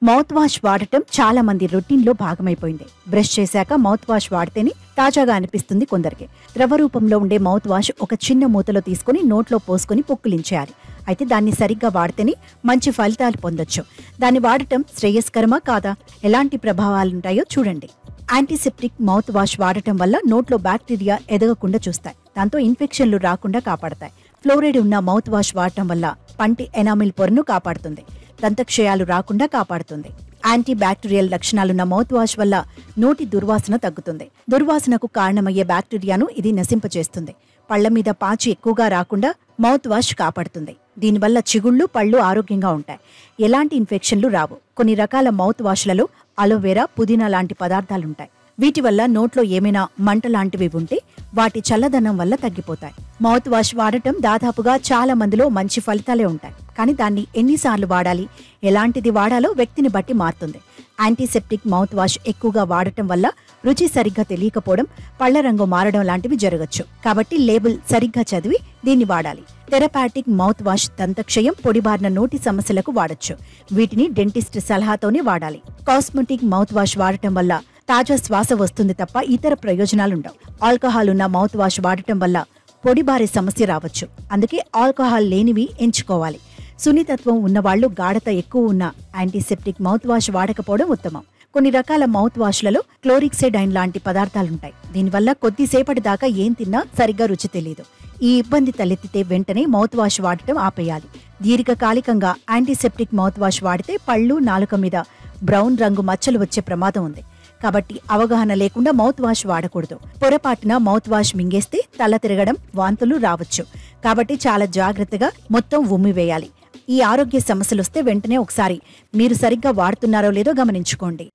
Mouth wash వాడటం చాలా మంది రొటీన్లో భాగమైపోయింది. బ్రష్ చేశాక మౌత్ వాష్ వాడితేనే తాజాగా అనిపిస్తుంది కొందరికి. ద్రవ రూపంలో ఉండే మౌత్ వాష్ ఒక చిన్న మూతలో తీసుకుని నోట్లో పోసుకుని పుక్కిలించేయాలి. అయితే దాన్ని సరిగ్గా వాడితేనే మంచి ఫలితాలు పొందొచ్చు. దాన్ని వాడటం శ్రేయస్కరమా కాదా, ఎలాంటి ప్రభావాలుంటాయో చూడండి. యాంటీసెప్టిక్ మౌత్ వాష్ వాడటం వల్ల నోట్లో బ్యాక్టీరియా ఎదగకుండా చూస్తాయి. దాంతో ఇన్ఫెక్షన్లు రాకుండా కాపాడతాయి. ఫ్లోరైడ్ ఉన్న మౌత్ వాష్ వాడటం వల్ల పంటి ఎనామిల్ పొరను కాపాడుతుంది. దంతక్షయాలు రాకుండా కాపాడుతుంది. యాంటీ బ్యాక్టీరియల్ లక్షణాలున్న మౌత్ వాష్ వల్ల నోటి దుర్వాసన తగ్గుతుంది. దుర్వాసనకు కారణమయ్యే బ్యాక్టీరియాను ఇది నశింపచేస్తుంది. పళ్ల మీద పాచి ఎక్కువగా రాకుండా మౌత్ వాష్ కాపాడుతుంది. దీనివల్ల చిగుళ్ళు, పళ్ళు ఆరోగ్యంగా ఉంటాయి. ఎలాంటి ఇన్ఫెక్షన్లు రావు. కొన్ని రకాల మౌత్ వాష్లలో అలోవెరా, పుదీనా లాంటి పదార్థాలుంటాయి. వీటి వల్ల నోట్లో ఏమైనా మంట లాంటివి ఉంటే వాటి చల్లదనం వల్ల తగ్గిపోతాయి. మౌత్ వాష్ వాడటం దాదాపుగా చాలా మందిలో మంచి ఫలితాలే ఉంటాయి. కానీ దాన్ని ఎన్నిసార్లు వాడాలి, ఎలాంటిది వాడాలో వ్యక్తిని బట్టి మారుతుంది. యాంటీసెప్టిక్ మౌత్ వాష్ ఎక్కువగా వాడటం వల్ల రుచి సరిగ్గా తెలియకపోవడం, పళ్ల రంగు మారడం లాంటివి జరగచ్చు. కాబట్టి లేబుల్ సరిగ్గా చదివి దీన్ని వాడాలి. థెరపాటిక్ మౌత్ వాష్ దంతక్షయం, పొడిబారిన నోటి సమస్యలకు వాడొచ్చు. వీటిని డెంటిస్ట్ సలహాతోనే వాడాలి. కాస్మెటిక్ మౌత్ వాష్ వాడటం వల్ల తాజా శ్వాస వస్తుంది తప్ప ఇతర ప్రయోజనాలుండవు. ఆల్కహాల్ ఉన్న మౌత్ వాష్ వాడటం వల్ల పొడిబారే సమస్య రావచ్చు. అందుకే ఆల్కహాల్ లేనివి ఎంచుకోవాలి. సున్నితత్వం ఉన్నవాళ్లు, గాఢత ఎక్కువ ఉన్న యాంటీసెప్టిక్ మౌత్ వాష్ వాడకపోవడం ఉత్తమం. కొన్ని రకాల మౌత్ వాష్లలో క్లోరిక్సెడైన్ లాంటి పదార్థాలుంటాయి. దీనివల్ల కొద్దిసేపటి దాకా ఏం తిన్నా సరిగ్గా రుచి తెలియదు. ఈ ఇబ్బంది తలెత్తితే వెంటనే మౌత్ వాష్ వాడటం ఆపేయాలి. దీర్ఘకాలికంగా యాంటీసెప్టిక్ మౌత్ వాష్ వాడితే పళ్ళు, నాలుక మీద బ్రౌన్ రంగు మచ్చలు వచ్చే ప్రమాదం ఉంది. కాబట్టి అవగాహన లేకుండా మౌత్ వాష్ వాడకూడదు. పొరపాటున మౌత్ వాష్ మింగేస్తే తల తిరగడం, వాంతులు రావచ్చు. కాబట్టి చాలా జాగ్రత్తగా మొత్తం ఉమ్మివేయాలి. ఈ ఆరోగ్య సమస్యలు వస్తే వెంటనే ఒకసారి మీరు సరిగ్గా వాడుతున్నారో లేదో గమనించుకోండి.